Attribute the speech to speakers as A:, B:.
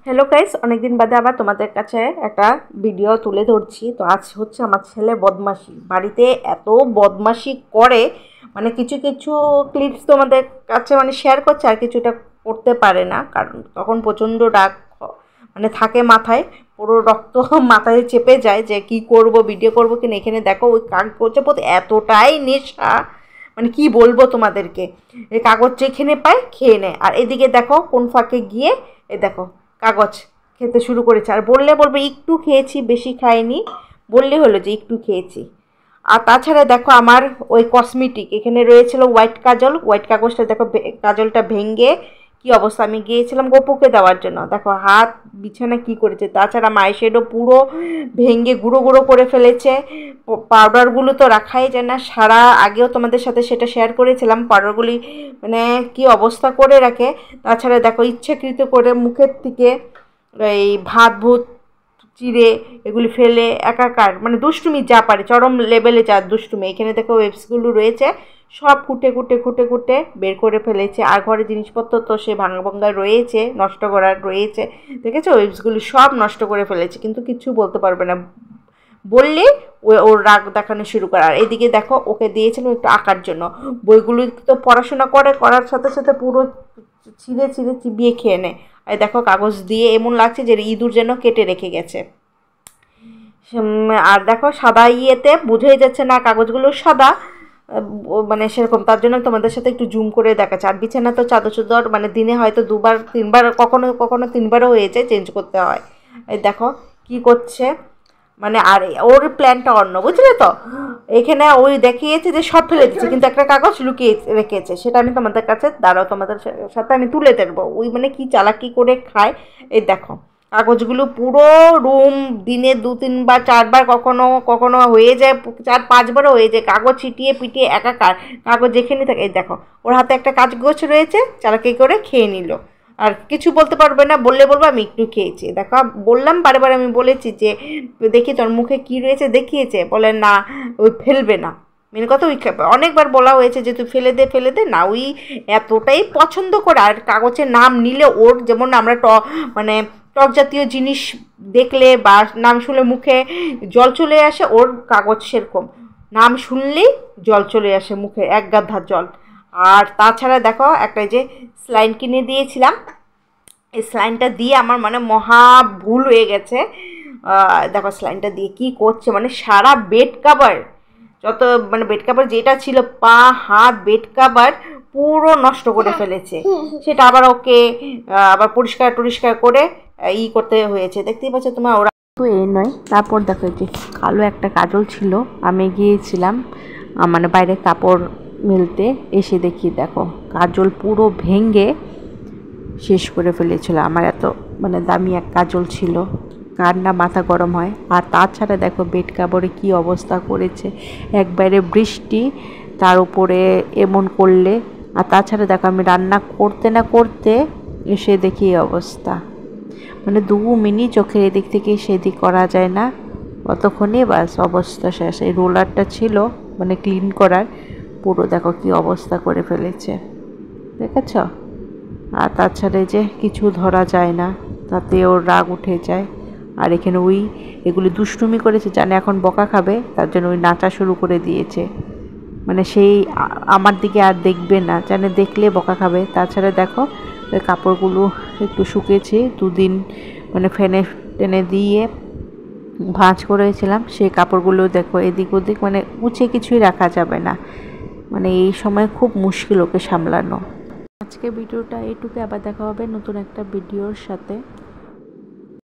A: Hello guys, অনেকদিন বাদে আবার তোমাদের কাছে একটা ভিডিও তুলে ধরছি। তো আজ হচ্ছে আমার ছেলে বদমাশি, বাড়িতে এত বদমাশি করে, মানে কিছু কিছু ক্লিপস তোমাদের কাছে মানে শেয়ার করছে, আর কিছুটা করতে পারে না, কারণ তখন প্রচণ্ড রাগ মানে থাকে মাথায়, পুরো রক্ত মাথায় চেপে যায় যে কি করব, ভিডিও করব কিনা। এখানে দেখো ওই কাগজের প্রতি এতটাই নেশা, মানে কি বলবো তোমাদেরকে। এই কাগজ যেখানে পায় খেয়ে নেয়, আর এদিকে দেখো কোন ফাঁকে গিয়ে এ দেখো কাগজ খেতে শুরু করেছে। আর বললে বলবে একটু খেয়েছি, বেশি খাইনি, বললে হলো যে একটু খেয়েছি। আর তাছাড়া দেখো আমার ওই কসমেটিক এখানে রয়েছিল হোয়াইট কাজল, হোয়াইট কাগজটা দেখো কাজলটা ভেঙে কি অবস্থা। আমি গিয়েছিলাম গপুকে দেওয়ার জন্য, দেখো হাত বিছানা কি করেছে। তাছাড়া মাইশ্যাডো পুরো ভেঙে গুঁড়ো গুঁড়ো করে ফেলেছে। পাউডারগুলো তো রাখাই যায় না, সারা আগেও তোমাদের সাথে সেটা শেয়ার করেছিলাম, পাউডারগুলি মানে কি অবস্থা করে রাখে। তাছাড়া দেখো ইচ্ছাকৃত করে মুখের থেকে এই ভাত ভূত চিড়ে এগুলি ফেলে একাকার, মানে দুষ্টুমি যা পারে, চরম লেভেলে যা দুষ্টুমি। এখানে দেখো ওয়েবসগুলো রয়েছে, সব খুঁটে খুঁটে খুঁটে খুঁটে বের করে ফেলেছে। আর ঘরে জিনিসপত্র তো সে ভাঙা ভাঙা রয়েছে, নষ্ট করার রয়েছে, দেখেছো ওয়েবসগুলি সব নষ্ট করে ফেলেছে, কিন্তু কিছু বলতে পারবে না, বললে ওর রাগ দেখানো শুরু করে। আর এদিকে দেখো ওকে দিয়েছিলাম একটু আঁকার জন্য, বইগুলো তো পড়াশোনা করার সাথে সাথে পুরো ছিঁড়ে ছিঁড়ে চিবিয়ে খেয়ে নেয়। আর দেখো কাগজ দিয়ে এমন লাগছে যে ইঁদুর যেন কেটে রেখে গেছে। আর দেখো সাদা ইয়েতে বোঝাই যাচ্ছে না কাগজগুলো সাদা, মানে সেরকম, তার জন্য তোমাদের সাথে একটু জুম করে দেখাচ্ছে। আর বিছানা তো চাদর চাদর মানে দিনে হয়তো দুবার তিনবার, কখনো কখনো তিনবারও হয়েছে, চেঞ্জ করতে হয়। এই দেখো কি করছে, মানে আর ওর প্ল্যানটা অন্য, বুঝলে তো। এখানে ওই দেখিয়েছে যে সব ফেলে দিচ্ছে, কিন্তু একটা কাগজ লুকিয়ে রেখেছে, সেটা আমি তোমাদের কাছে দাঁড়াও তোমাদের সাথে আমি তুলে ধরবো। ওই মানে কি চালাকি করে খায়। এই দেখো কাগজগুলো পুরো রুম দিনে 2-3 বার 4 বার, কখনো কখনো হয়ে যায় 4-5বারও হয়ে যায়, কাগজ ছিটিয়ে পিটিয়ে একাকার, কাগজ যেখানে থাকে। এই দেখো ওর হাতে একটা কাগজ রয়েছে, চালাকি করে খেয়ে নিল, আর কিছু বলতে পারবে না, বললে বলবো আমি একটু খেয়েছি। দেখো বললাম বারবার, আমি বলেছি যে দেখি তোর মুখে কী রয়েছে, দেখিয়েছে, বলে না ওই ফেলবে না। মেন কথা ওই অনেকবার বলা হয়েছে যে তুই ফেলে দে ফেলে দে, না ওই এতটাই পছন্দ করে। আর কাগজের নাম নিলে ওর, যেমন আমরা মানে টক জাতীয় জিনিস দেখলে বা নাম শুনলে মুখে জল চলে আসে, ওর কাগজ সেরকম, নাম শুনলেই জল চলে আসে মুখে, এক গাদা জল। আর তাছাড়া দেখো একটা যে স্লাইন কিনে দিয়েছিলাম, এই স্লাইনটা দিয়ে আমার মানে মহা ভুল হয়ে গেছে। দেখো স্লাইনটা দিয়ে কী করছে, মানে সারা বেড কাভার, যত মানে বেড কাভার যেটা ছিল, পা হাত বেড কাভার পুরো নষ্ট করে ফেলেছে। সেটা আবার ওকে আবার পরিষ্কার করে করতে হয়েছে, দেখতেই পাচ্ছ তোমার। ওরা তো এই নয়, তারপর দেখো যে কালো একটা কাজল ছিল, আমি গিয়েছিলাম মানে বাইরে কাপড় মেলতে, এসে দেখি দেখো কাজল পুরো ভেঙে শেষ করে ফেলেছিল। আমার এত মানে দামি এক কাজল ছিল, কার না মাথা গরম হয়। আর তাছাড়া দেখো বেড কাপড়ে কী অবস্থা করেছে, একবারে বৃষ্টি, তার উপরে এমন করলে। আর তাছাড়া দেখো আমি রান্না করতে না করতে এসে দেখি এই অবস্থা, মানে 2 মিনিট চোখের এদিক থেকে সেদিক করা যায় না, ততক্ষণে বাস অবস্থা শেষ। এই রোলারটা ছিল মানে ক্লিন করার, পুরো দেখো কী অবস্থা করে ফেলেছে, দেখেছ। আর তাছাড়া যে কিছু ধরা যায় না, তাতে ওর রাগ উঠে যায়। আর এখানে ওই এগুলি দুষ্টুমি করেছে, জানে এখন বকা খাবে, তার জন্য ওই নাচা শুরু করে দিয়েছে, মানে সেই আমার দিকে আর দেখবে না, জানে দেখলে বকা খাবে। তাছাড়া দেখো ওই কাপড়গুলো একটু শুকিয়েছে, 2 দিন মানে ফ্যানে টেনে দিয়ে ভাঁজ করেছিলাম, সেই কাপড়গুলো দেখো এদিক ওদিক, মানে মুছে কিছুই রাখা যাবে না, মানে এই সময় খুব মুশকিল ওকে সামলানো। আজকে ভিডিওটা এইটুকু, আবার দেখা হবে নতুন একটা ভিডিওর সাথে।